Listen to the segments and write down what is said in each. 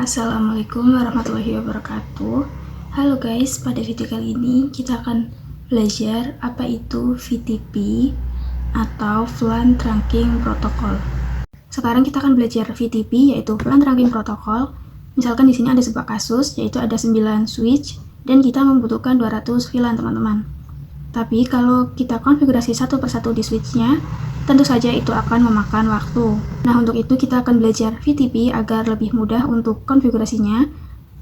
Assalamualaikum warahmatullahi wabarakatuh. Halo guys, pada video kali ini kita akan belajar apa itu VTP atau VLAN Trunking Protocol. Sekarang kita akan belajar VTP, yaitu VLAN Trunking Protocol. Misalkan di sini ada sebuah kasus, yaitu ada 9 switch dan kita membutuhkan 200 VLAN, teman-teman. Tapi kalau kita konfigurasi satu persatu di switchnya, tentu saja itu akan memakan waktu. Nah, untuk itu kita akan belajar VTP agar lebih mudah untuk konfigurasinya.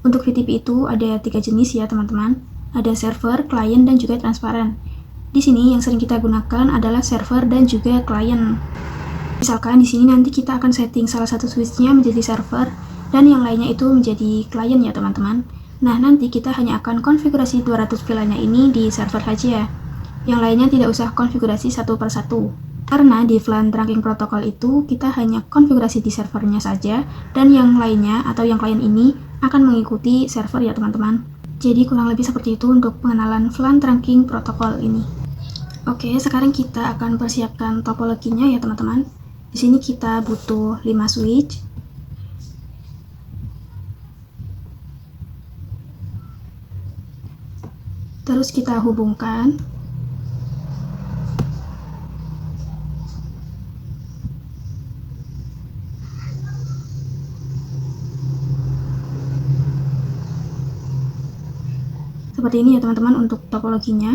Untuk VTP itu ada 3 jenis ya, teman-teman. Ada server, klien, dan juga transparan. Di sini yang sering kita gunakan adalah server dan juga klien. Misalkan di sini nanti kita akan setting salah satu switchnya menjadi server dan yang lainnya itu menjadi klien ya, teman-teman. Nah, nanti kita hanya akan konfigurasi 200 VLAN-nya ini di server saja. Yang lainnya tidak usah konfigurasi satu persatu. Karena di VLAN Trunking Protocol itu kita hanya konfigurasi di servernya saja dan yang lainnya atau yang klien ini akan mengikuti server ya, teman-teman. Jadi kurang lebih seperti itu untuk pengenalan VLAN Trunking Protocol ini. Oke, sekarang kita akan persiapkan topologinya ya, teman-teman. Di sini kita butuh 5 switch. Terus kita hubungkan. Seperti ini ya, teman-teman, untuk topologinya.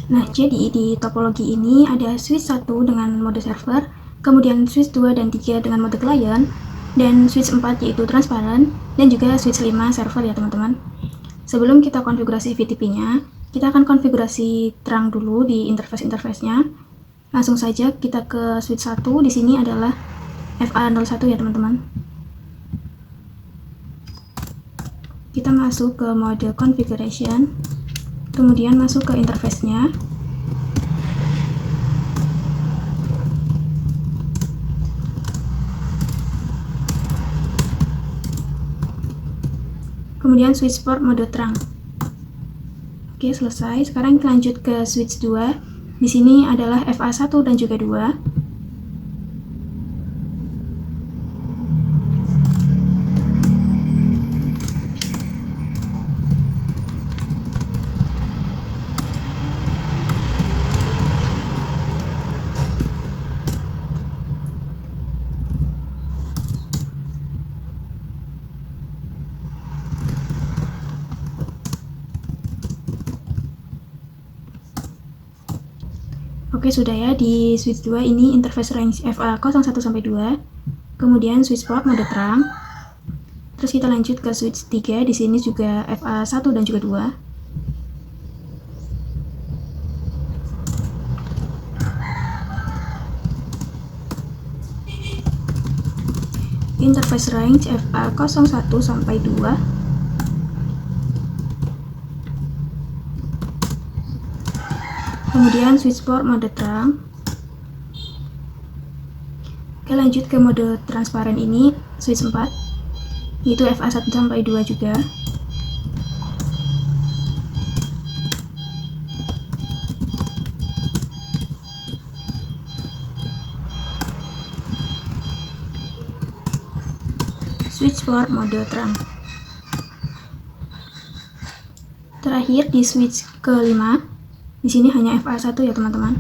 Nah, jadi di topologi ini ada switch 1 dengan mode server, kemudian switch 2 dan 3 dengan mode client, dan switch 4 yaitu transparan, dan juga switch 5 server ya, teman-teman. Sebelum kita konfigurasi VTP-nya, kita akan konfigurasi terang dulu di interface-nya. Langsung saja kita ke switch 1, di sini adalah FA01 ya, teman-teman. Kita masuk ke mode configuration, kemudian masuk ke interface-nya. Kemudian switch port mode terang. Oke, selesai. Sekarang kita lanjut ke switch 2. Di sini adalah FA1 dan juga 2. Oke, sudah ya. Di switch 2 ini interface range FA01 sampai 2. Kemudian switch port mode terang. Terus kita lanjut ke switch 3. Di sini juga FA1 dan juga 2. Interface range FA01 sampai 2. Kemudian switch port mode terang. Oke, lanjut ke mode transparan ini, switch 4, yaitu FA1 sampai 2 juga. Switch port mode terang. Terakhir di switch ke-5. Di sini hanya FA1 ya, teman-teman.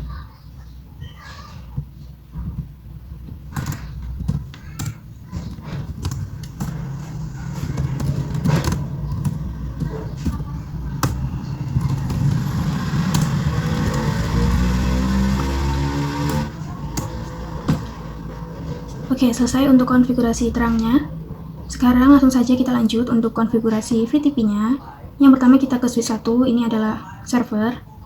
Oke, selesai untuk konfigurasi terangnya. Sekarang langsung saja kita lanjut untuk konfigurasi VTP-nya. Yang pertama kita ke switch 1, ini adalah server.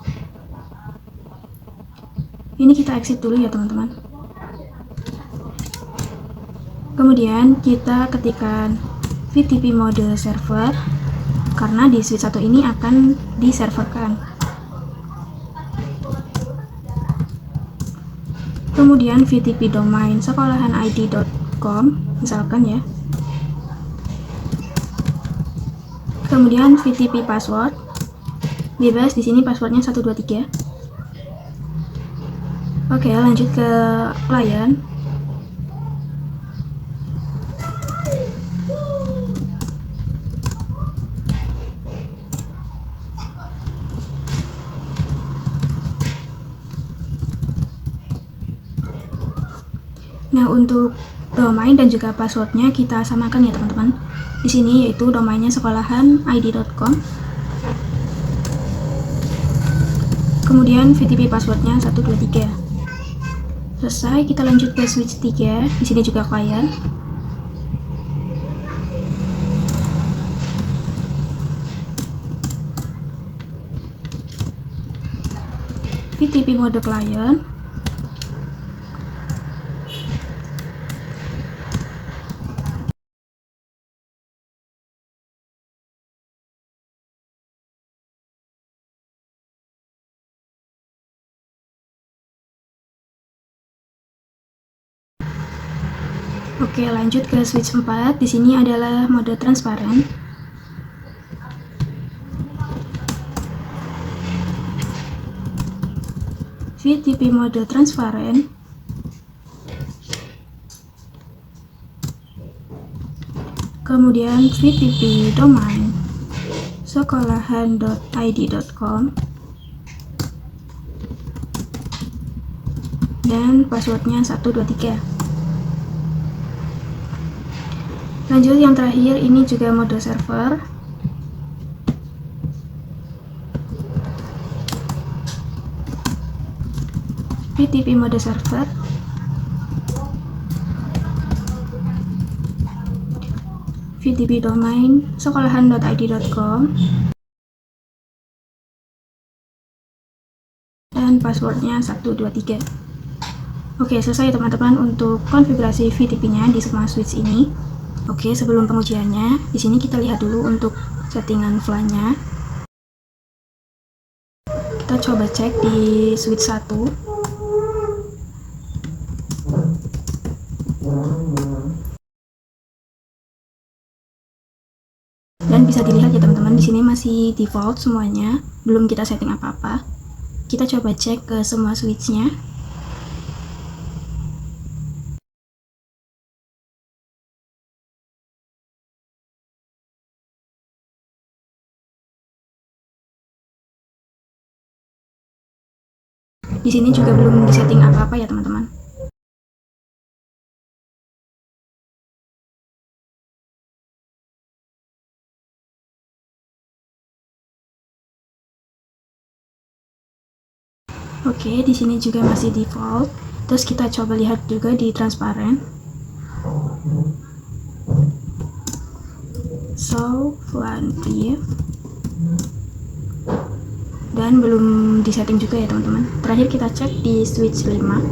Ini kita exit dulu ya, teman-teman. Kemudian kita ketikkan VTP mode server, karena di switch 1 ini akan diserverkan. Kemudian VTP domain sekolahanid.com, misalkan ya. Kemudian VTP password, bebas, di sini passwordnya 123. Oke, lanjut ke klien. Nah, untuk domain dan juga passwordnya kita samakan ya teman-teman. Di sini yaitu domainnya sekolahanid.com. Kemudian VTP passwordnya 123. Selesai, kita lanjut ke switch 3. Di sini juga klien. VTP mode client. Oke, lanjut ke switch 4. Di sini adalah mode transparan. VTP mode transparan. Kemudian VTP domain sekolahan.id.com dan passwordnya 123. Lanjut yang terakhir, ini juga mode server. VTP mode server. VTP domain sekolahan.id.com dan passwordnya 123. Oke, selesai teman-teman untuk konfigurasi VTP-nya di semua switch ini. Oke, sebelum pengujiannya, di sini kita lihat dulu untuk settingan VLAN-nya. Kita coba cek di switch 1. Dan bisa dilihat ya teman-teman, di sini masih default semuanya, belum kita setting apa-apa. Kita coba cek ke semua switch-nya. Di sini juga belum disetting apa-apa ya teman-teman. Oke, di sini juga masih default. Terus kita coba lihat juga di transparan. So, VLAN brief. Dan belum disetting juga ya teman-teman. Terakhir kita cek di switch 5.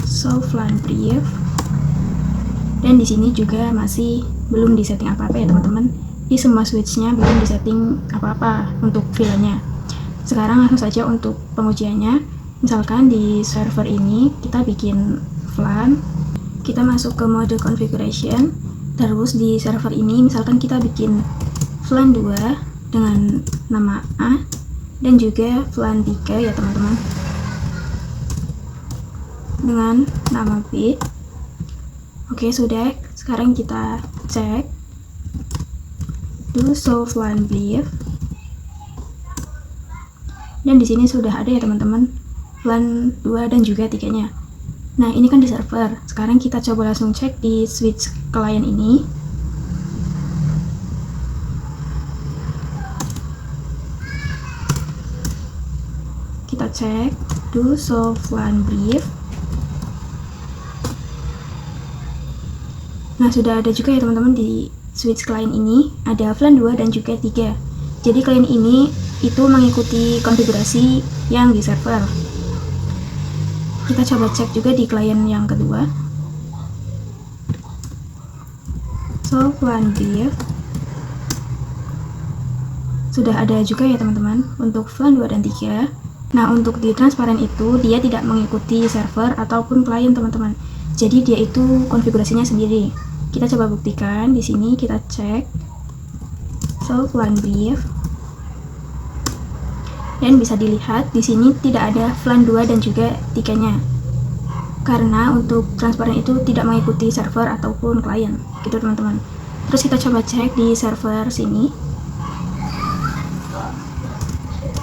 So, VLAN brief. Dan di sini juga masih belum disetting apa-apa ya teman-teman. Di semua switch-nya belum disetting apa-apa untuk VLAN-nya. Sekarang langsung saja untuk pengujiannya. Misalkan di server ini kita bikin VLAN, kita masuk ke mode configuration. Terus di server ini misalkan kita bikin VLAN 2 dengan nama A dan juga VLAN 3 ya teman-teman dengan nama B. Oke, sudah. Sekarang kita cek do show VLAN brief. Dan di sini sudah ada ya teman-teman VLAN 2 dan juga 3-nya. Nah, ini kan di server. Sekarang kita coba langsung cek di switch client ini. Kita cek do show VLAN brief. Nah, sudah ada juga ya teman-teman di switch client ini ada VLAN 2 dan juga 3. Jadi client ini itu mengikuti konfigurasi yang di server. Kita coba cek juga di klien yang kedua. So, VLAN brief. Sudah ada juga ya teman-teman untuk VLAN 2 dan 3. Nah, untuk di transparan itu dia tidak mengikuti server ataupun klien teman-teman. Jadi dia itu konfigurasinya sendiri. Kita coba buktikan di sini, kita cek. So, VLAN brief. Dan bisa dilihat di sini tidak ada VLAN 2 dan juga 3-nya. Karena untuk transparan itu tidak mengikuti server ataupun klien. Gitu teman-teman. Terus kita coba cek di server sini.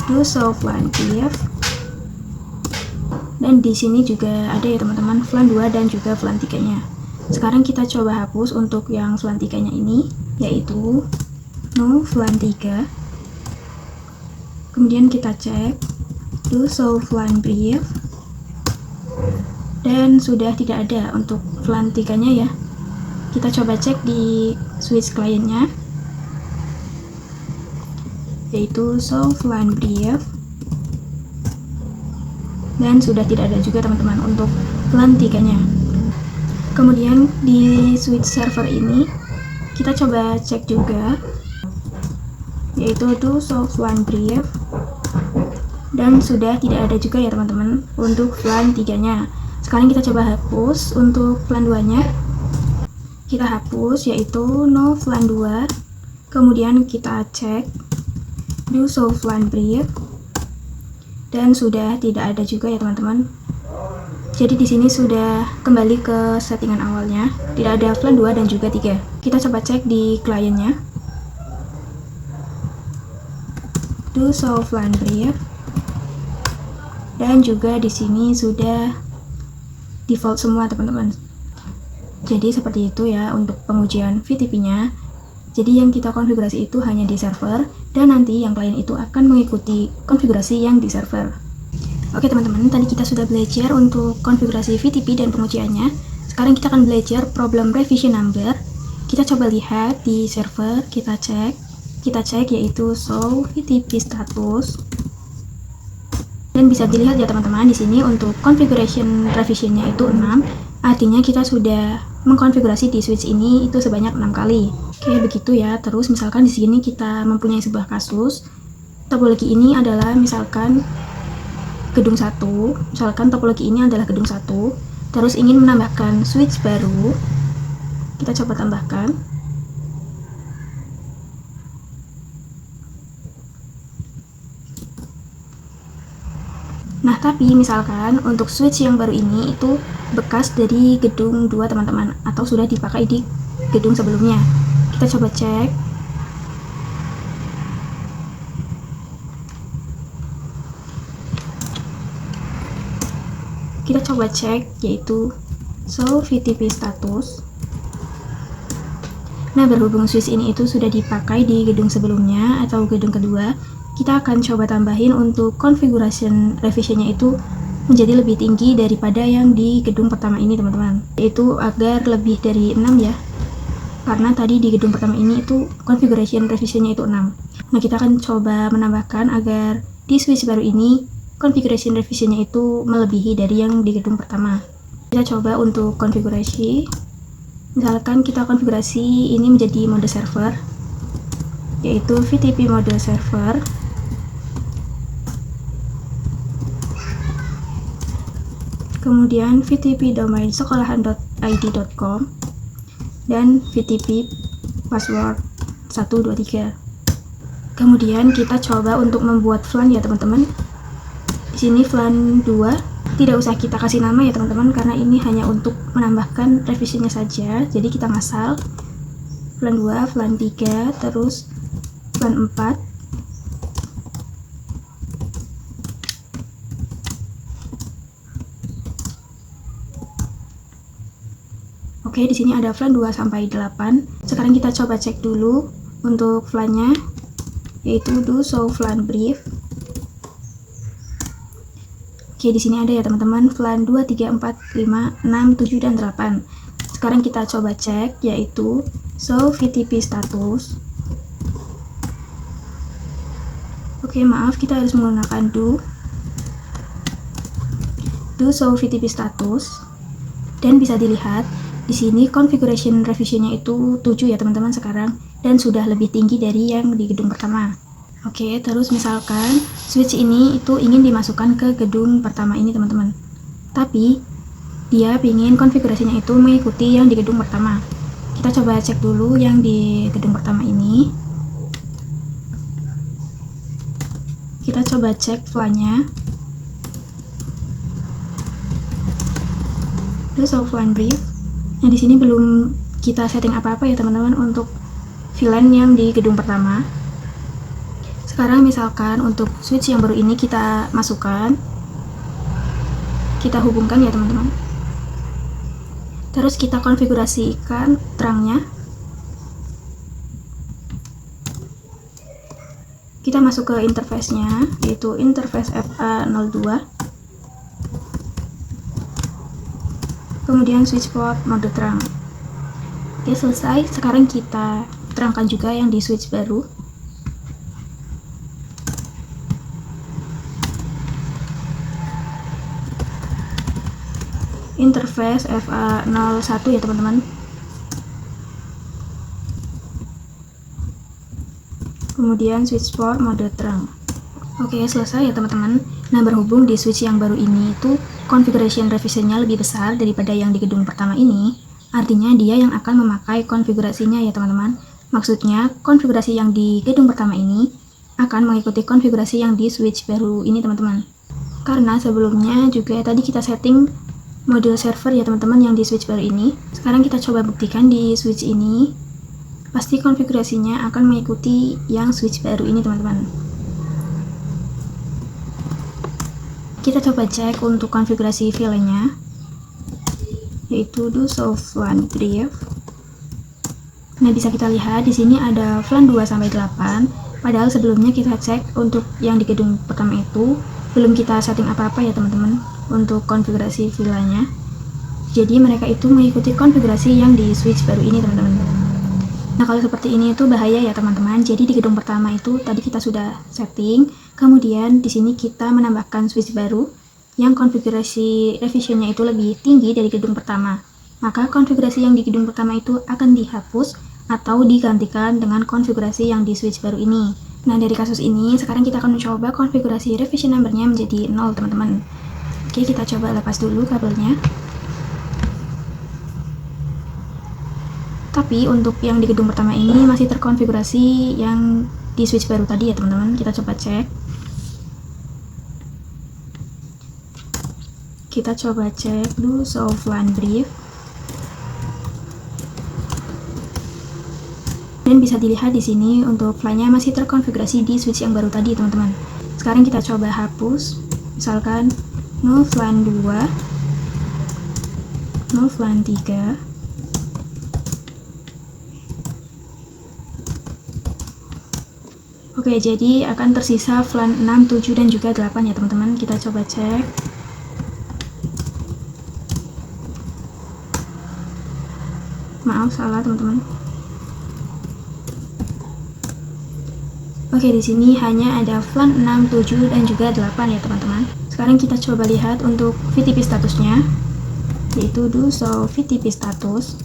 do show VLAN brief. Dan di sini juga ada ya teman-teman VLAN 2 dan juga VLAN 3-nya. Sekarang kita coba hapus untuk yang VLAN 3-nya ini, yaitu no VLAN 3. Kemudian kita cek do show VLAN brief, dan sudah tidak ada untuk VLAN 3-nya ya. Kita coba cek di switch kliennya, yaitu show VLAN brief, dan sudah tidak ada juga teman-teman untuk VLAN 3-nya. Kemudian di switch server ini kita coba cek juga, yaitu do show VLAN brief, dan sudah tidak ada juga ya teman-teman untuk VLAN 3-nya. Sekarang kita coba hapus untuk VLAN 2-nya. Kita hapus yaitu no VLAN 2. Kemudian kita cek do show VLAN brief, dan sudah tidak ada juga ya teman-teman. Jadi di sini sudah kembali ke settingan awalnya, tidak ada VLAN 2 dan juga 3. Kita coba cek di kliennya, do show VLAN brief, dan juga di sini sudah default semua teman-teman. Jadi seperti itu ya untuk pengujian VTP-nya. Jadi yang kita konfigurasi itu hanya di server, dan nanti yang klien itu akan mengikuti konfigurasi yang di server. Oke teman-teman, tadi kita sudah belajar untuk konfigurasi VTP dan pengujiannya. Sekarang kita akan belajar problem revision number. Kita coba lihat di server, kita cek yaitu show VTP status. Dan bisa dilihat ya teman-teman, di sini untuk configuration revisionnya itu 6. Artinya kita sudah mengkonfigurasi di switch ini itu sebanyak 6 kali. Oke, begitu ya. Terus misalkan di sini kita mempunyai sebuah kasus. Topologi ini adalah misalkan gedung 1. Misalkan topologi ini adalah gedung 1. Terus ingin menambahkan switch baru. Kita coba tambahkan. Nah, tapi misalkan untuk switch yang baru ini itu bekas dari gedung 2 teman-teman, atau sudah dipakai di gedung sebelumnya. Kita coba cek. Kita coba cek yaitu show VTP status. Nah, berhubung switch ini itu sudah dipakai di gedung sebelumnya atau gedung kedua, kita akan coba tambahin untuk configuration revisionnya itu menjadi lebih tinggi daripada yang di gedung pertama ini teman-teman, yaitu agar lebih dari 6 ya, karena tadi di gedung pertama ini itu configuration revisionnya itu 6. Nah, kita akan coba menambahkan agar di switch baru ini configuration revisionnya itu melebihi dari yang di gedung pertama. Kita coba untuk konfigurasi, misalkan kita konfigurasi ini menjadi mode server, yaitu VTP mode server. Kemudian VTP domain sekolahan.id.com dan VTP password 123. Kemudian kita coba untuk membuat VLAN ya teman-teman. Di sini VLAN 2 tidak usah kita kasih nama ya teman-teman, karena ini hanya untuk menambahkan revisinya saja. Jadi kita ngasal VLAN 2, VLAN 3, terus VLAN 4. Oke, di sini ada VLAN 2 sampai 8. Sekarang kita coba cek dulu untuk VLAN-nya, yaitu do show VLAN brief. Oke, di sini ada ya teman-teman VLAN 2, 3, 4, 5, 6, 7 dan 8. Sekarang kita coba cek yaitu show VTP status. Oke, maaf, kita harus menggunakan do show VTP status. Dan bisa dilihat di sini configuration revisionnya itu 7 ya teman-teman sekarang, dan sudah lebih tinggi dari yang di gedung pertama. Oke, terus misalkan switch ini itu ingin dimasukkan ke gedung pertama ini teman-teman, tapi dia ingin konfigurasinya itu mengikuti yang di gedung pertama. Kita coba cek dulu yang di gedung pertama ini. Kita coba cek VLAN-nya. Terus VLAN brief. Nah, di sini belum kita setting apa-apa ya teman-teman untuk VLAN yang di gedung pertama. Sekarang misalkan untuk switch yang baru ini kita masukkan, kita hubungkan ya teman-teman. Terus kita konfigurasikan terangnya. Kita masuk ke interface-nya, yaitu interface FA02. Kemudian switch port mode terang. Oke, selesai. Sekarang kita terangkan juga yang di switch baru. Interface FA01 ya teman-teman. Kemudian switch port mode terang. Oke, selesai ya teman-teman. Nah, berhubung di switch yang baru ini itu configuration revisionnya lebih besar daripada yang di gedung pertama ini, artinya dia yang akan memakai konfigurasinya ya teman-teman. Maksudnya konfigurasi yang di gedung pertama ini akan mengikuti konfigurasi yang di switch baru ini teman-teman. Karena sebelumnya juga tadi kita setting model server ya teman-teman yang di switch baru ini. Sekarang kita coba buktikan di switch ini. Pasti konfigurasinya akan mengikuti yang switch baru ini teman-teman. Kita coba cek untuk konfigurasi filenya, yaitu do show VLAN brief. Nah, bisa kita lihat di sini ada VLAN 2 sampai 8. Padahal sebelumnya kita cek untuk yang di gedung pertama itu belum kita setting apa-apa ya teman-teman untuk konfigurasi VLAN-nya. Jadi mereka itu mengikuti konfigurasi yang di switch baru ini teman-teman. Nah, kalau seperti ini itu bahaya ya teman-teman. Jadi di gedung pertama itu tadi kita sudah setting, kemudian di sini kita menambahkan switch baru yang konfigurasi revisionnya itu lebih tinggi dari gedung pertama. Maka konfigurasi yang di gedung pertama itu akan dihapus atau digantikan dengan konfigurasi yang di switch baru ini. Nah, dari kasus ini sekarang kita akan mencoba konfigurasi revision number-nya menjadi 0 teman-teman. Oke, kita coba lepas dulu kabelnya. Tapi untuk yang di gedung pertama ini masih terkonfigurasi yang di switch baru tadi ya teman-teman. Kita coba cek. Kita coba cek do show VLAN brief. Dan bisa dilihat di sini untuk VLAN-nya masih terkonfigurasi di switch yang baru tadi teman-teman. Sekarang kita coba hapus. Misalkan no VLAN 2, no VLAN 3, oke, jadi akan tersisa VLAN 6, 7, dan juga 8 ya teman-teman. Kita coba cek. Maaf, salah teman-teman. Oke, di sini hanya ada VLAN 6, 7, dan juga 8 ya teman-teman. Sekarang kita coba lihat untuk VTP statusnya, yaitu do show VTP status.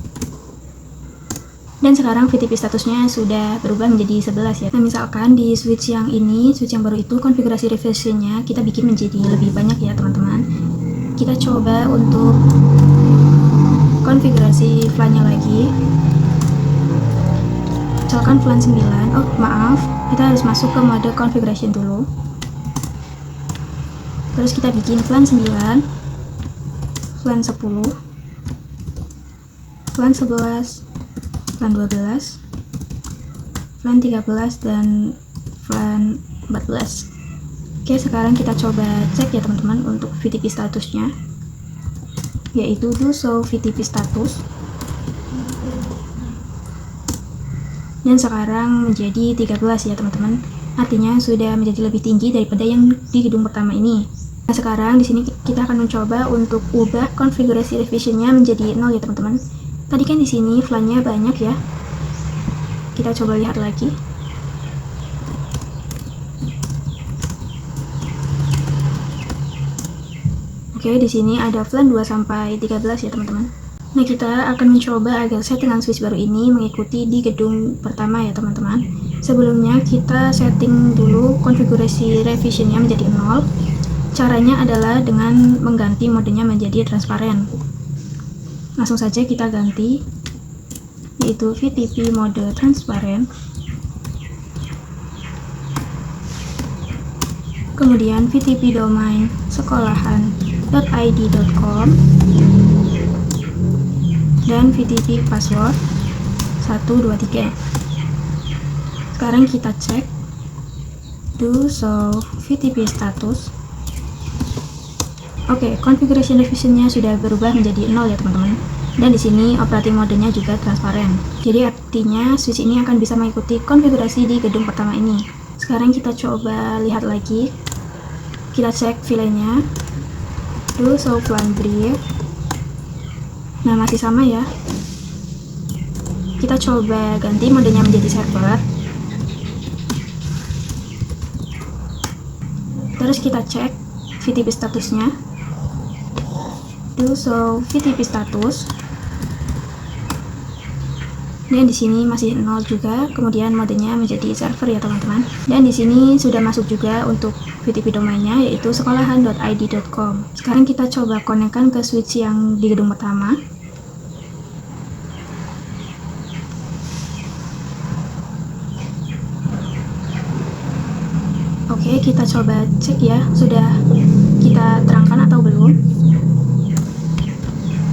Dan sekarang VTP statusnya sudah berubah menjadi 11 ya. Nah, misalkan di switch yang ini, switch yang baru itu konfigurasi revisionnya kita bikin menjadi lebih banyak ya teman-teman. Kita coba untuk konfigurasi VLAN-nya lagi. Misalkan VLAN 9, oh maaf, kita harus masuk ke mode configuration dulu. Terus kita bikin VLAN 9, VLAN 10, VLAN 11, VLAN 12, VLAN 13, dan VLAN 14. Oke, sekarang kita coba cek ya teman-teman untuk VTP statusnya, yaitu do show VTP status. Dan sekarang menjadi 13 ya teman-teman. Artinya sudah menjadi lebih tinggi daripada yang di gedung pertama ini. Nah, sekarang di sini kita akan mencoba untuk ubah konfigurasi revisionnya menjadi 0 ya teman-teman. Tadi kan di sini VLAN-nya banyak ya. Kita coba lihat lagi. Oke, di sini ada VLAN 2 sampai 13 ya teman-teman. Nah, kita akan mencoba agar settingan switch baru ini mengikuti di gedung pertama ya teman-teman. Sebelumnya kita setting dulu konfigurasi revisionnya menjadi 0. Caranya adalah dengan mengganti modenya menjadi transparan. Langsung saja kita ganti, yaitu VTP mode transparan. Kemudian VTP domain sekolahan.id.com dan VTP password 123. Sekarang kita cek. do show VTP status. Oke, configuration revisionnya sudah berubah menjadi 0 ya teman-teman. Dan di sini operating modenya juga transparan. Jadi artinya switch ini akan bisa mengikuti konfigurasi di gedung pertama ini. Sekarang kita coba lihat lagi. Kita cek filenya. Do show VLAN brief. Nah, masih sama ya. Kita coba ganti modenya menjadi server. Terus kita cek VTP statusnya. Do show VTP status. Dan di sini masih 0 juga. Kemudian modenya menjadi server ya teman-teman. Dan di sini sudah masuk juga untuk VTP domainnya, yaitu sekolahan.id.com. Sekarang kita coba konekkan ke switch yang di gedung pertama. Oke, kita coba cek ya, sudah kita terangkan atau belum.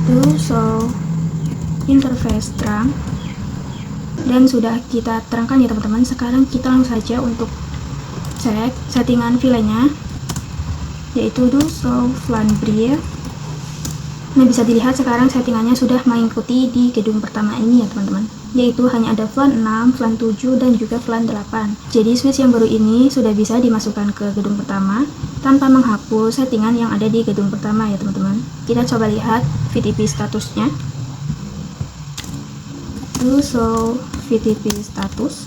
Do show interface terang. Dan sudah kita terangkan ya teman-teman. Sekarang kita langsung saja untuk cek settingan filenya, yaitu do show VLAN brief. Nah, bisa dilihat sekarang settingannya sudah mengikuti di gedung pertama ini ya teman-teman, yaitu hanya ada VLAN 6, VLAN 7, dan juga VLAN 8. Jadi switch yang baru ini sudah bisa dimasukkan ke gedung pertama tanpa menghapus settingan yang ada di gedung pertama ya teman-teman. Kita coba lihat VTP statusnya. Do show VTP status.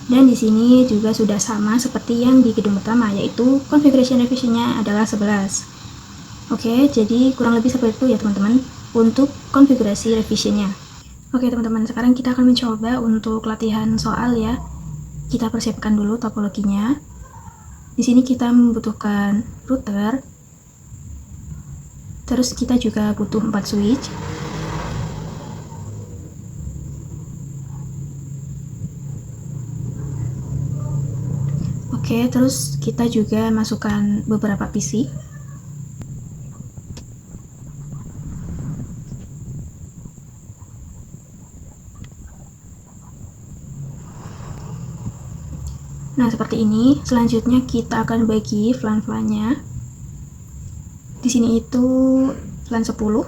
Dan di sini juga sudah sama seperti yang di gedung pertama, yaitu configuration revisionnya adalah 11. Oke, jadi kurang lebih seperti itu ya teman-teman untuk konfigurasi revisionnya. Oke teman-teman, sekarang kita akan mencoba untuk latihan soal ya. Kita persiapkan dulu topologinya. Di sini kita membutuhkan router. Terus kita juga butuh 4 switch. Oke, terus kita juga masukkan beberapa PC. Nah, seperti ini. Selanjutnya kita akan bagi VLAN-VLAN-nya. Di sini itu VLAN 10,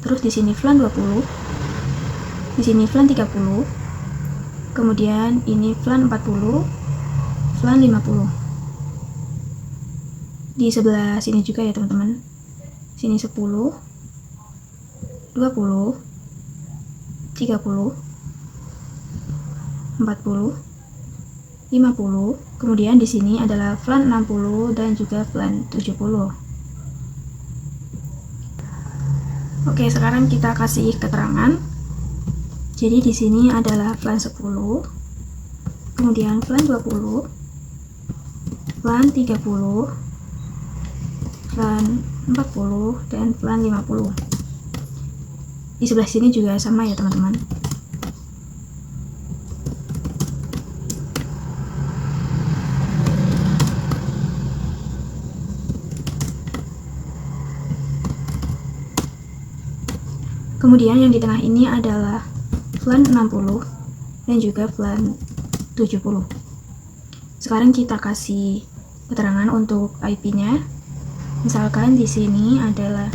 terus di sini VLAN 20, di sini VLAN 30, kemudian ini VLAN 40, VLAN 50. Di sebelah sini juga ya teman-teman. Sini 10, 20, 30, 40, 50, kemudian di sini adalah VLAN 60 dan juga VLAN 70. Oke, sekarang kita kasih keterangan. Jadi di sini adalah VLAN 10, kemudian VLAN 20, VLAN 30, VLAN 40, dan VLAN 50. Di sebelah sini juga sama ya teman-teman. Kemudian yang di tengah ini adalah VLAN 60 dan juga VLAN 70. Sekarang kita kasih keterangan untuk IP-nya. Misalkan di sini adalah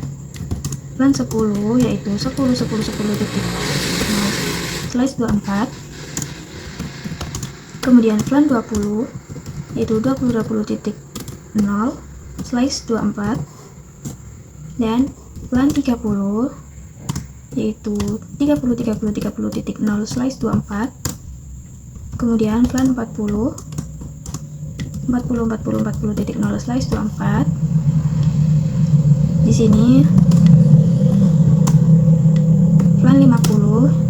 VLAN 10 yaitu 10.10.10.0/24. Kemudian VLAN 20 yaitu 20.20.0/24 dan VLAN 30 yaitu 30.30.30.0/24. Kemudian VLAN 40 40.40.40.0/24. Di sini VLAN 50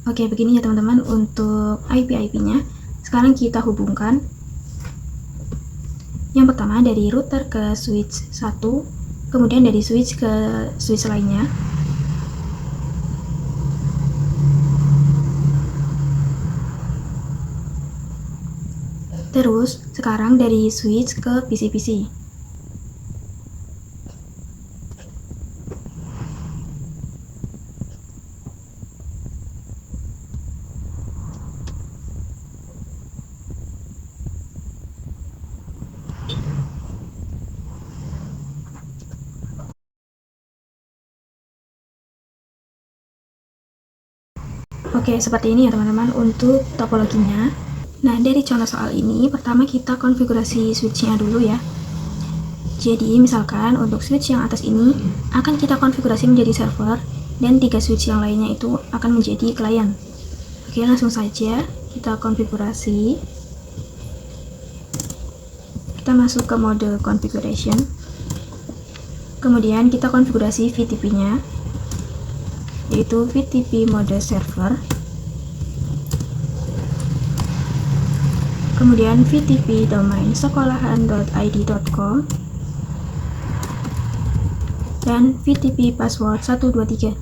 Oke, begini ya teman-teman untuk IP-nya. Sekarang kita hubungkan. Yang pertama dari router ke switch 1, kemudian dari switch ke switch lainnya. Terus, sekarang dari switch ke PC-PC. Oke, seperti ini ya teman-teman untuk topologinya. Nah, dari contoh soal ini, pertama kita konfigurasi switch-nya dulu ya. Jadi, misalkan untuk switch yang atas ini akan kita konfigurasi menjadi server, dan 3 switch yang lainnya itu akan menjadi klien. Oke, langsung saja kita konfigurasi. Kita masuk ke mode configuration. Kemudian kita konfigurasi VTP-nya, yaitu VTP mode server. Kemudian VTP domain sekolahan.id.com dan VTP password 123.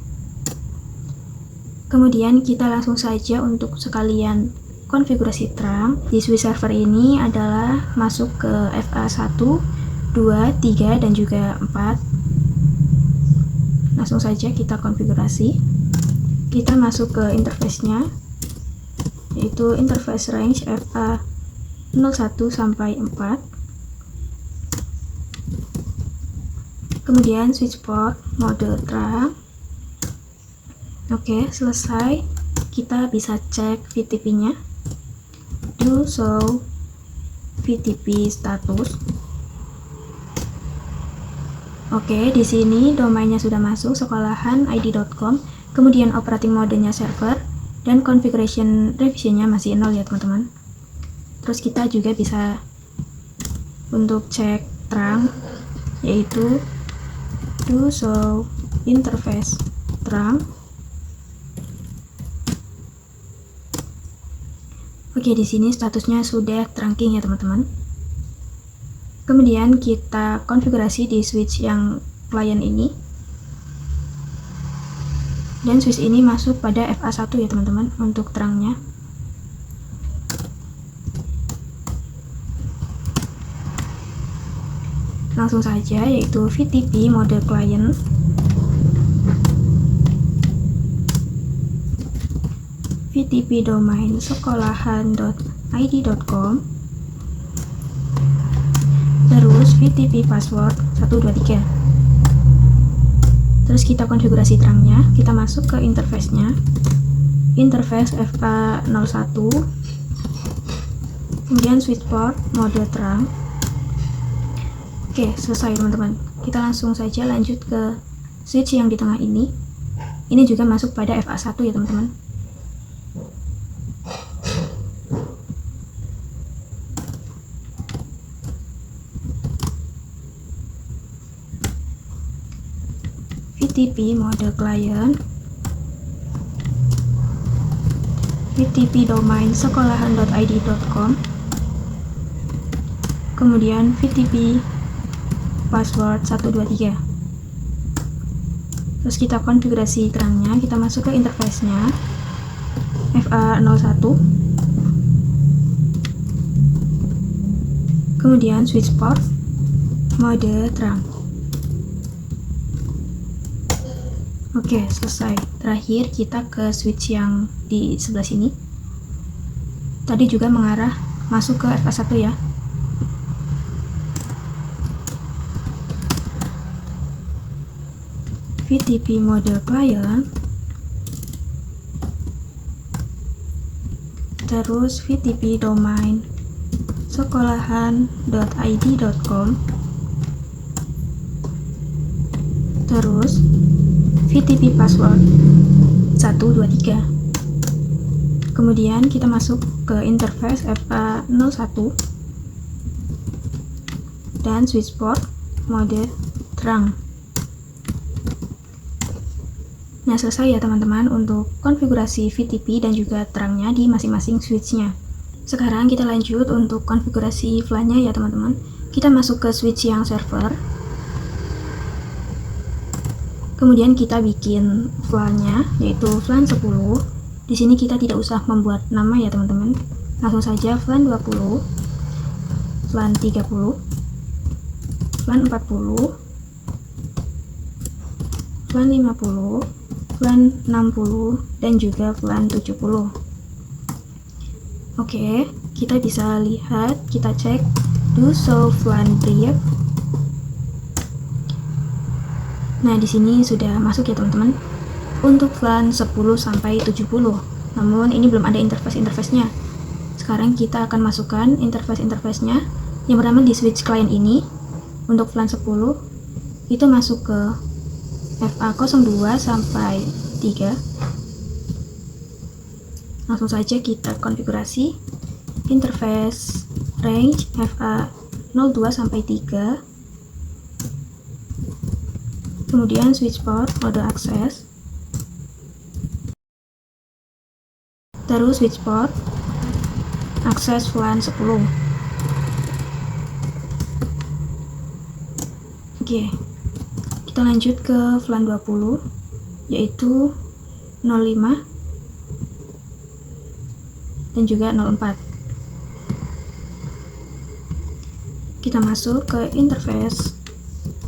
Kemudian kita langsung saja untuk sekalian konfigurasi terang. Di switch server ini adalah masuk ke FA1, 2, 3, dan juga 4. Langsung saja kita konfigurasi. Kita masuk ke interface-nya, yaitu interface range FA01 sampai 4. Kemudian switch port mode terang. Oke, selesai. Kita bisa cek VTP-nya. Do show VTP status. Oke, di sini domainnya sudah masuk sekolahan.id.com, kemudian operating modenya server, dan configuration revisionnya masih 0 ya teman-teman. Terus kita juga bisa untuk cek terang, yaitu do show interface terang. Oke, di sini statusnya sudah trunking ya teman-teman. Kemudian kita konfigurasi di switch yang klien ini, dan switch ini masuk pada FA1 ya teman-teman untuk terangnya. Langsung saja, yaitu VTP mode client. VTP domain sekolahan.id.com, terus VTP password 123. Terus kita konfigurasi terangnya, kita masuk ke interface-nya, interface FA01, kemudian switch port mode terang. Oke, selesai teman-teman. Kita langsung saja lanjut ke switch yang di tengah ini. Ini juga masuk pada FA1 ya teman-teman. VTP mode client, VTP domain sekolahan.id.com, kemudian VTP password 123. Terus kita konfigurasi terangnya, kita masuk ke interface-nya FA01, kemudian switch port mode terang. Oke, selesai. Terakhir kita ke switch yang di sebelah sini. Tadi juga mengarah masuk ke FA1 ya. VTP mode client, terus VTP domain sekolahan.id.com, terus VTP password 123. Kemudian kita masuk ke interface FA01 dan switch port mode terang. Nah, selesai ya teman-teman untuk konfigurasi VTP dan juga terangnya di masing-masing switch-nya. Sekarang kita lanjut untuk konfigurasi VLAN-nya ya teman-teman. Kita masuk ke switch yang server. Kemudian kita bikin VLAN-nya, yaitu VLAN 10. Di sini kita tidak usah membuat nama ya teman-teman. Langsung saja VLAN 20. VLAN 30, VLAN 40, VLAN 50, VLAN 60, dan juga VLAN 70. Oke, kita bisa lihat, kita cek do show VLAN brief. Nah, di sini sudah masuk ya teman-teman. Untuk VLAN 10 sampai 70. Namun ini belum ada interface-interface-nya. Sekarang kita akan masukkan interface-interface-nya. Yang pertama di switch client ini. Untuk VLAN 10 itu masuk ke FA02 sampai 3. Langsung saja kita konfigurasi interface range FA02 sampai 3. Kemudian switch port mode akses, terus switch port akses VLAN 10. Oke, kita lanjut ke VLAN 20, yaitu 05 dan juga 04. Kita masuk ke interface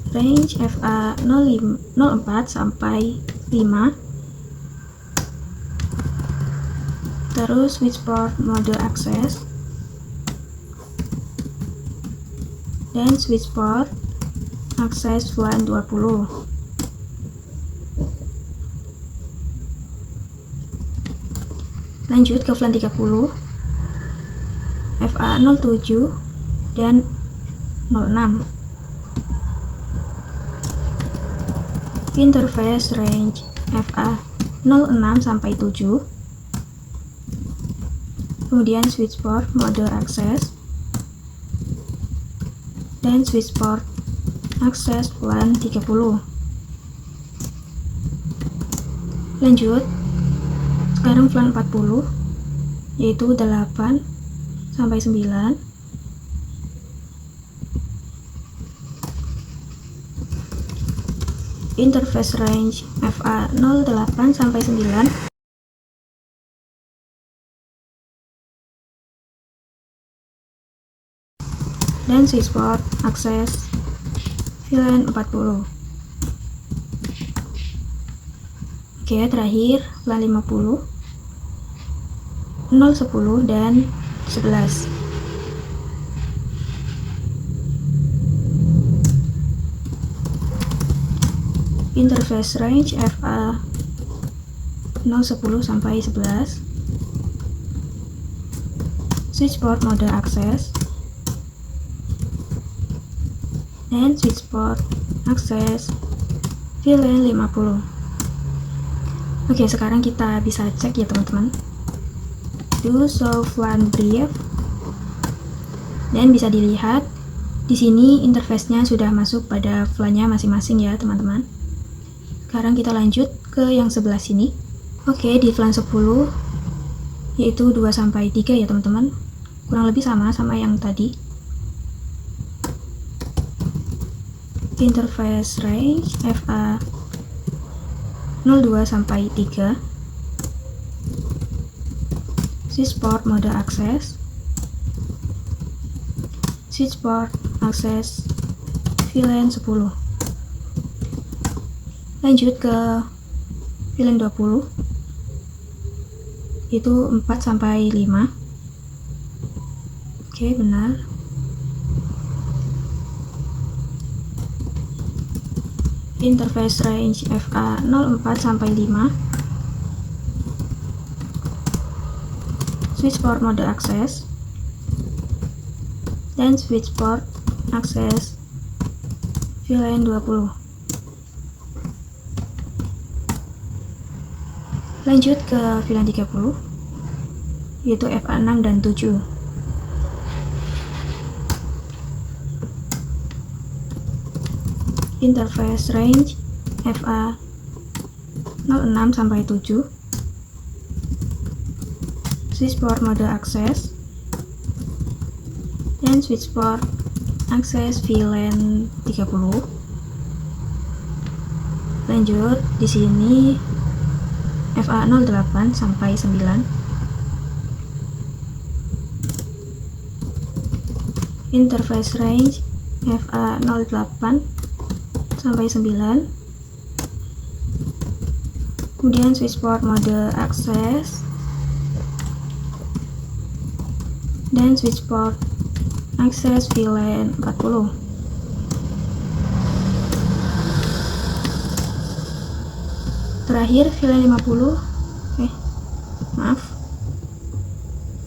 range FA04 sampai 5, terus switch port mode akses dan switch port akses VLAN 20. Lanjut ke VLAN 30 FA07 dan 06. Interface range FA06 sampai 7. Kemudian switch port mode akses dan switch port akses VLAN 30. Lanjut, sekarang VLAN 40, yaitu 8 sampai 9. Interface range FA08 sampai 9. Dan switch port akses VLAN 40. Oke, terakhir VLAN 50, 010 dan 11. Interface range FA010 sampai 11. Switch port mode akses dan switch port akses VLAN 50. Oke, sekarang kita bisa cek ya teman-teman. Do show VLAN brief. Dan bisa dilihat di sini interface-nya sudah masuk pada VLAN-nya masing-masing ya teman-teman. Sekarang kita lanjut ke yang sebelah sini. Oke, di VLAN 10 yaitu 2 sampai 3 ya teman-teman. Kurang lebih sama yang tadi. Interface range FA02 sampai 3. Switch port mode akses. Switch port akses VLAN 10. Lanjut ke VLAN 20, itu 4 sampai 5. Oke, benar. Interface range FA04 sampai 5. Switch port mode akses dan switch port akses VLAN 20. Lanjut ke VLAN 30, yaitu FA6 dan 7. Interface range FA06 sampai 7. Switch port mode akses dan switch port akses VLAN 30. Lanjut, di sini FA08 sampai 9. interface range FA08 sampai 9, kemudian switch port mode access dan switch port access VLAN 40. Terakhir VLAN 50, maaf,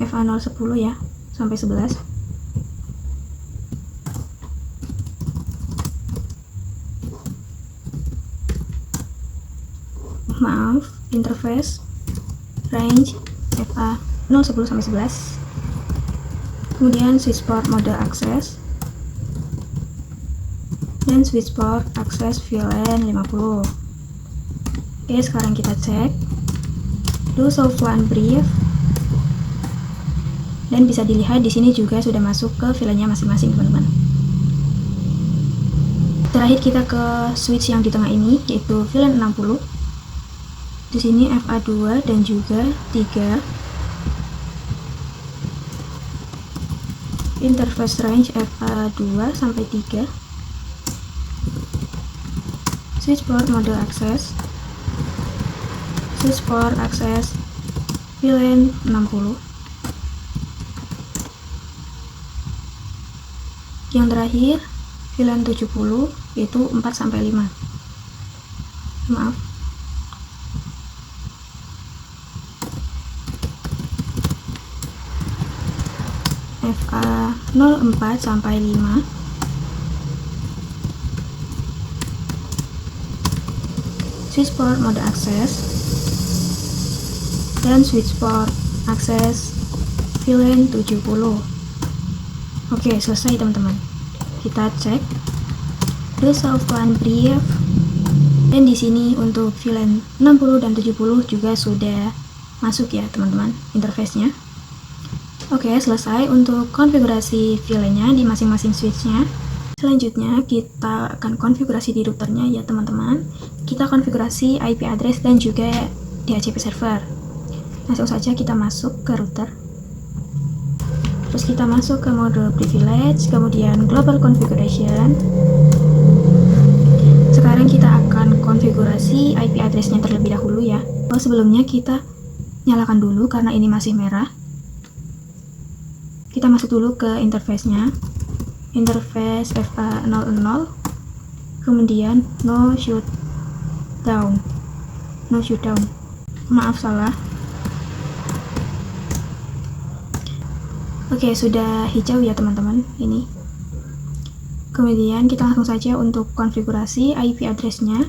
FA010 ya, sampai 11. Maaf, interface range FA010 sampai 11. Kemudian switch port mode access dan switch port access VLAN 50. Oke, sekarang kita cek do show VLAN brief, dan bisa dilihat di sini juga sudah masuk ke VLAN-nya masing-masing, teman-teman. Terakhir kita ke switch yang di tengah ini, yaitu VLAN 60. Di sini FA2 dan juga 3. Interface range FA2 sampai 3. Switch port mode access, switch port access VLAN 60. Yang terakhir VLAN 70, yaitu 4 sampai 5. Maaf. FA04 sampai 5. Switch port mode access dan switch port access VLAN 70. Oke, selesai teman-teman. Kita cek do show VLAN brief, dan di sini untuk VLAN 60 dan 70 juga sudah masuk ya teman-teman interface-nya. Oke, selesai untuk konfigurasi VLAN-nya di masing-masing switch-nya. Selanjutnya kita akan konfigurasi di routernya ya teman-teman. Kita konfigurasi IP address dan juga DHCP server. Langsung saja kita masuk ke router. Terus kita masuk ke mode privilege, kemudian global configuration. Sekarang kita akan konfigurasi IP address-nya terlebih dahulu ya. Sebelumnya kita nyalakan dulu karena ini masih merah. Kita masuk dulu ke interface-nya, interface FA00, kemudian no shutdown, maaf salah. Oke, sudah hijau ya teman-teman ini. Kemudian kita langsung saja untuk konfigurasi IP address-nya.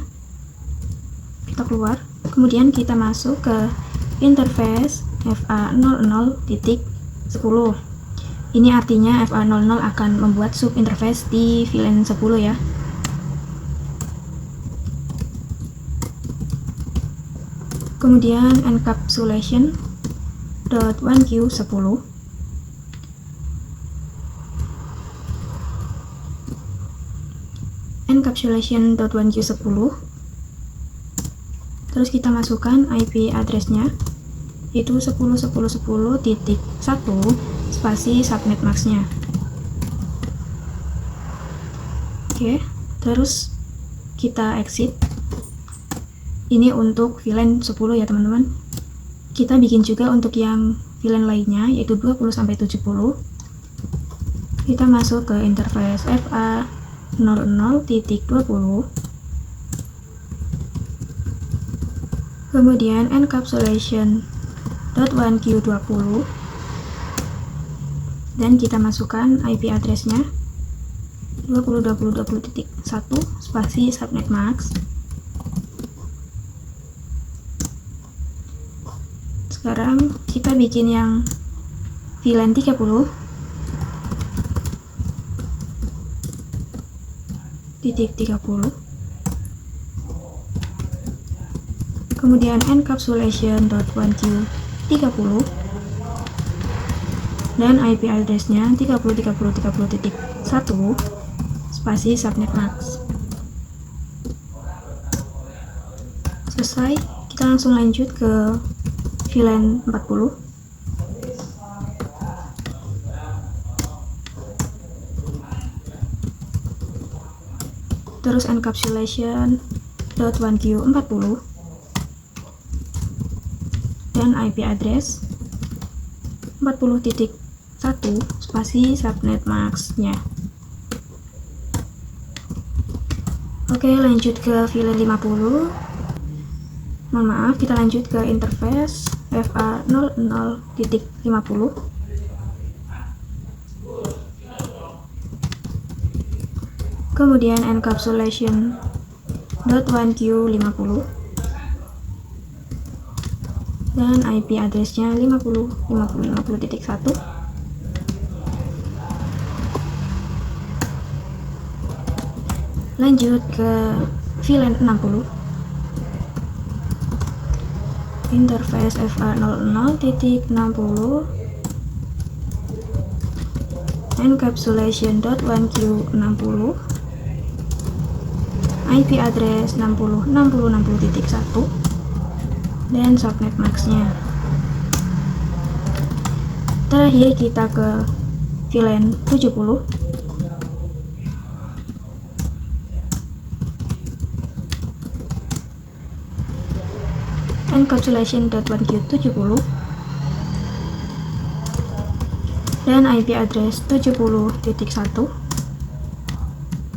Kita keluar, kemudian kita masuk ke interface FA00.10. Ini artinya FA00 akan membuat sub interface di VLAN 10 ya. Kemudian encapsulation.1q10. Encapsulation.1q10. Terus kita masukkan IP address-nya, yaitu 10.10.10.1 spasi subnet max-nya. Oke, terus kita exit. Ini untuk VLAN 10 ya teman-teman. Kita bikin juga untuk yang VLAN lainnya, yaitu 20-70. Kita masuk ke interface FA00.20, kemudian encapsulation.1q20, dan kita masukkan IP address-nya 20.20.20.1 spasi subnet max. Sekarang kita bikin yang VLAN 30. Kemudian encapsulation.1q30 dan IP address-nya 30.30.30.1 spasi subnet max. Selesai, kita langsung lanjut ke VLAN 40. terus encapsulation.1q40 dan IP address 40.1 spasi subnet max-nya. Oke, lanjut ke VLAN 50. Mohon maaf, kita lanjut ke interface FA00.50. Kemudian encapsulation.1q50 dan IP address-nya 50.50.50.1. Lanjut ke VLAN 60. Interface FA00.60 encapsulation.1q60 IP address 60.60.60.1 dan subnet max-nya. Terakhir kita ke VLAN 70. Encapsulation.1q70 dan IP address 70.1,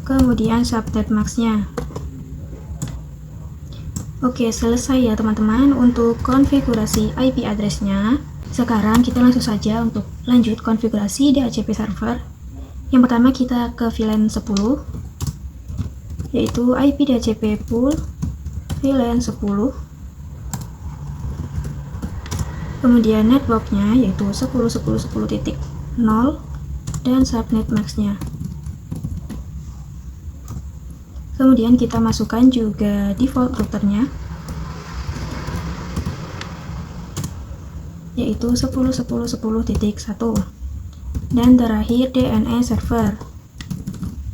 kemudian subnet max-nya. Oke, selesai ya teman-teman untuk konfigurasi IP address-nya. Sekarang kita langsung saja untuk lanjut konfigurasi DHCP server. Yang pertama kita ke VLAN 10, yaitu IP DHCP pool VLAN 10. Kemudian networknya yaitu 10.10.10.0 dan subnet max-nya. Kemudian kita masukkan juga default routernya, yaitu 10.10.10.1 dan terakhir DNS server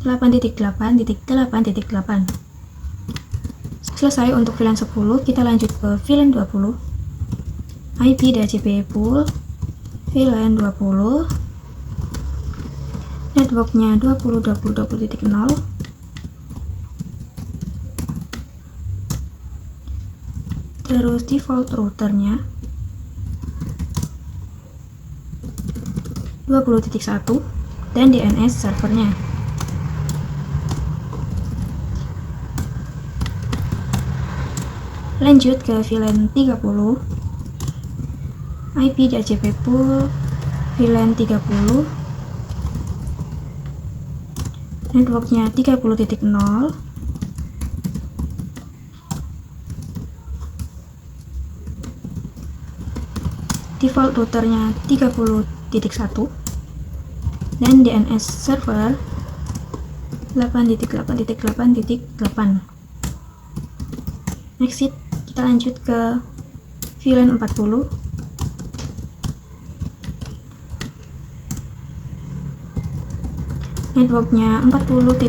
8.8.8.8. Selesai untuk VLAN 10, kita lanjut ke VLAN 20. IP DHCP pool VLAN 20, networknya 20.20.20.0, terus default routernya 20.1 dan DNS servernya. Lanjut ke VLAN 30. IP DHCP pool VLAN 30, networknya 30.0, default routernya 30.1 dan DNS server 8.8.8.8. Next kita lanjut ke VLAN 40. Networknya 40.0,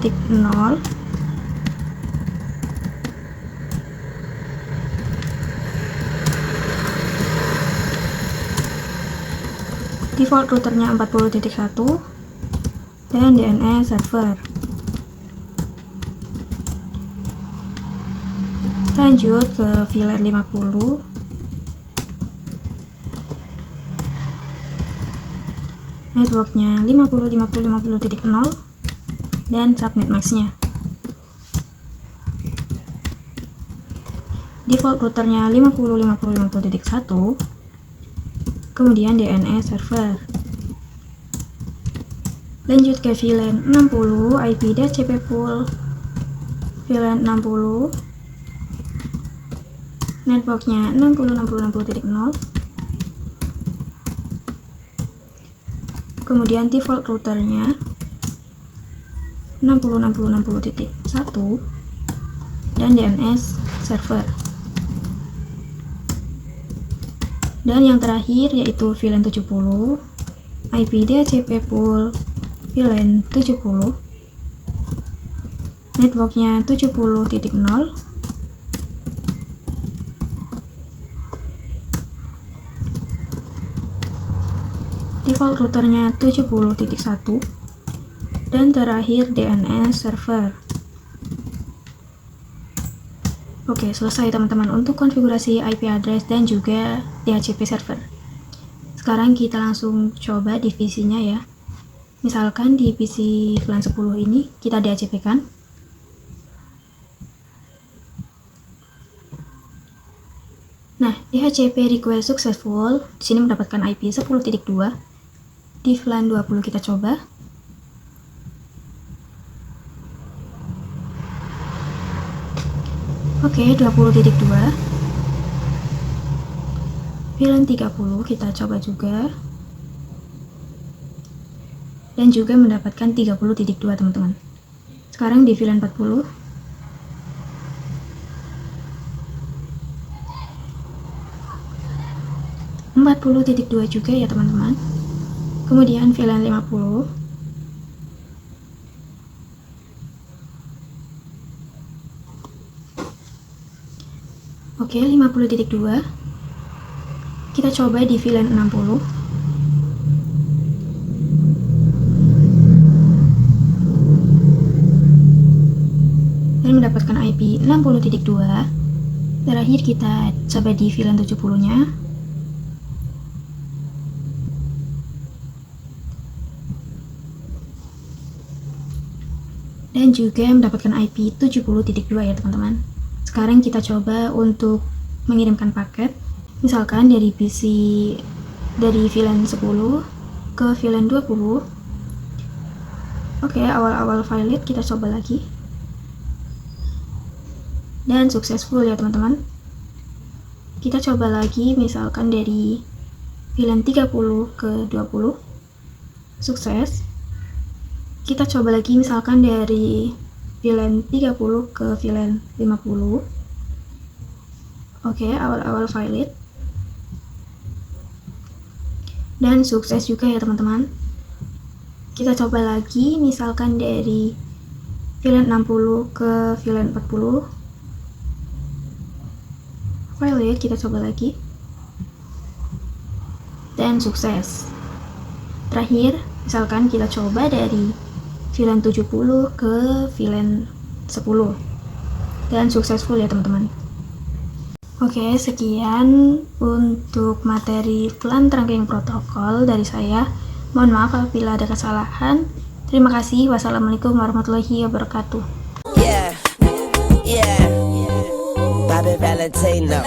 default routernya 40.1 dan DNS server. Lanjut ke VLAN 50. Networknya 50.50.50.0 dan subnet max-nya. Default routernya 50.50.50.1, kemudian DNS server. Lanjut ke VLAN 60, IP DHCP pool VLAN 60, networknya 60.60.60.0, kemudian default routernya 60.60.60.1 dan DNS server. Dan yang terakhir yaitu VLAN 70, IP DHCP pool VLAN 70, networknya 70.0, default routernya 70.1 dan terakhir DNS server. Oke, selesai teman-teman untuk konfigurasi IP address dan juga DHCP server. Sekarang kita langsung coba divisinya ya. Misalkan di PC VLAN 10 ini kita DHCP kan. Nah, DHCP request successful. Di sini mendapatkan IP 10.2. Di VLAN 20 kita coba. Oke, 20.2. VLAN 30 kita coba juga. Dan juga mendapatkan 30.2 teman-teman. Sekarang di VLAN 40. .2 juga ya teman-teman. Kemudian VLAN 50. Oke, 50.2. Kita coba di VLAN 60. Dan mendapatkan IP 60.2. Terakhir kita coba di VLAN 70-nya. Dan juga mendapatkan IP 70.2 ya teman-teman. Sekarang kita coba untuk mengirimkan paket. Misalkan dari VLAN 10 ke VLAN 20. Oke, awal-awal valid kita coba lagi. Dan successful ya teman-teman. Kita coba lagi misalkan dari VLAN 30 ke 20. Sukses. Kita coba lagi misalkan dari VLAN 30 ke VLAN 50. Oke, awal-awal valid. Dan sukses juga ya teman-teman. Kita coba lagi misalkan dari VLAN 60 ke VLAN 40. Valid, kita coba lagi. Dan sukses. Terakhir, misalkan kita coba dari VLAN 70 ke VLAN 10. Dan successful ya teman-teman. Oke, sekian untuk materi VLAN Trunking Protocol dari saya. Mohon maaf apabila ada kesalahan. Terima kasih. Wassalamualaikum warahmatullahi wabarakatuh. Yeah, Bobby Valentino.